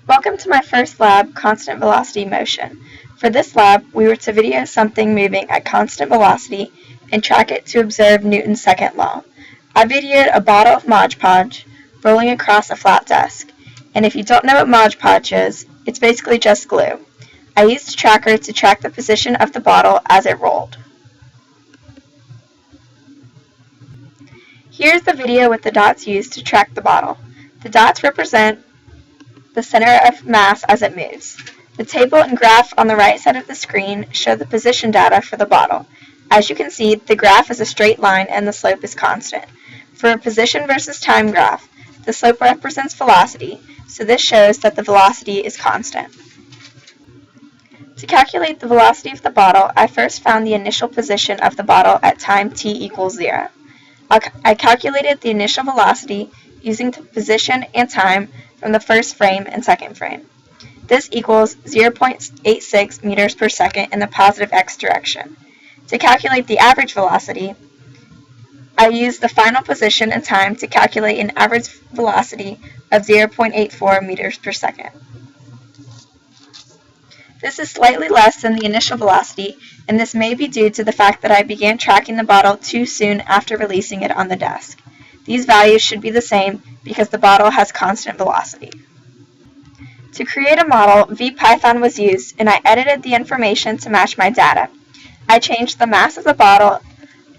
Welcome to my first lab, Constant Velocity Motion. For this lab, we were to video something moving at constant velocity and track it to observe Newton's second law. I videoed a bottle of Mod Podge rolling across a flat desk. And if you don't know what Mod Podge is, it's basically just glue. I used a tracker to track the position of the bottle as it rolled. Here's the video with the dots used to track the bottle. The dots represent the center of mass as it moves. The table and graph on the right side of the screen show the position data for the bottle. As you can see, the graph is a straight line and the slope is constant. For a position versus time graph, the slope represents velocity, so this shows that the velocity is constant. To calculate the velocity of the bottle, I first found the initial position of the bottle at time t equals 0. I calculated the initial velocity using the position and time from the first frame and second frame. This equals 0.86 meters per second in the positive x direction. To calculate the average velocity, I used the final position and time to calculate an average velocity of 0.84 meters per second. This is slightly less than the initial velocity, and this may be due to the fact that I began tracking the bottle too soon after releasing it on the desk. These values should be the same because the bottle has constant velocity. To create a model, VPython was used, and I edited the information to match my data. I changed the mass of the bottle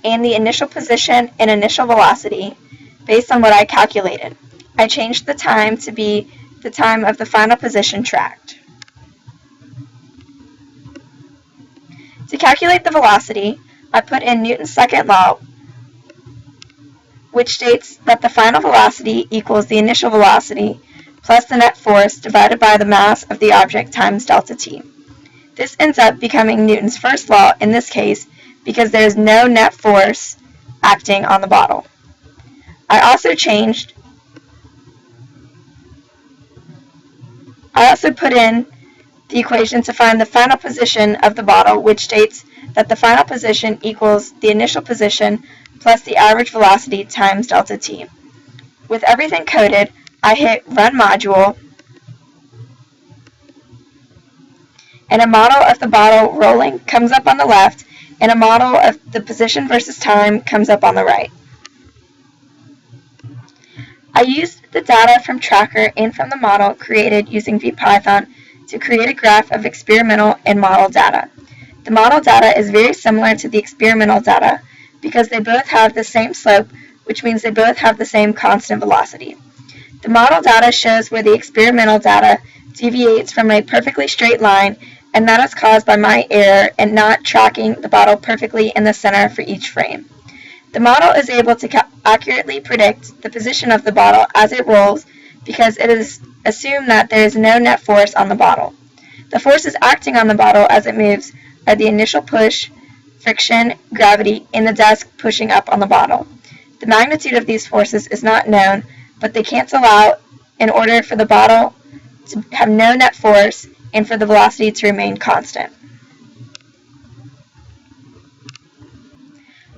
and the initial position and initial velocity based on what I calculated. I changed the time to be the time of the final position tracked. To calculate the velocity, I put in Newton's second law, which states that the final velocity equals the initial velocity plus the net force divided by the mass of the object times delta t. This ends up becoming Newton's first law in this case because there is no net force acting on the bottle. I also put in the equation to find the final position of the bottle, which states that the final position equals the initial position plus the average velocity times delta t. With everything coded, I hit Run Module, and a model of the bottle rolling comes up on the left, and a model of the position versus time comes up on the right. I used the data from Tracker and from the model created using VPython to create a graph of experimental and model data. The model data is very similar to the experimental data because they both have the same slope, which means they both have the same constant velocity. The model data shows where the experimental data deviates from a perfectly straight line, and that is caused by my error in not tracking the bottle perfectly in the center for each frame. The model is able to accurately predict the position of the bottle as it rolls because it is assumed that there is no net force on the bottle. The forces acting on the bottle as it moves are the initial push, friction, gravity, and the desk pushing up on the bottle. The magnitude of these forces is not known, but they cancel out in order for the bottle to have no net force and for the velocity to remain constant.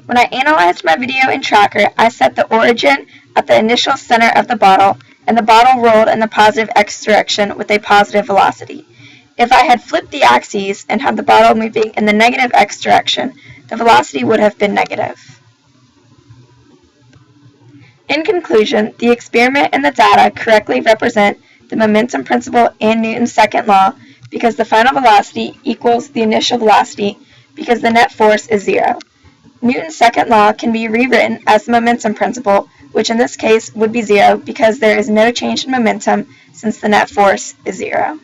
When I analyzed my video in Tracker, I set the origin at the initial center of the bottle, and the bottle rolled in the positive x direction with a positive velocity. If I had flipped the axes and had the bottle moving in the negative x direction, the velocity would have been negative. In conclusion, the experiment and the data correctly represent the momentum principle and Newton's second law because the final velocity equals the initial velocity because the net force is 0. Newton's second law can be rewritten as the momentum principle, which in this case would be 0 because there is no change in momentum since the net force is 0.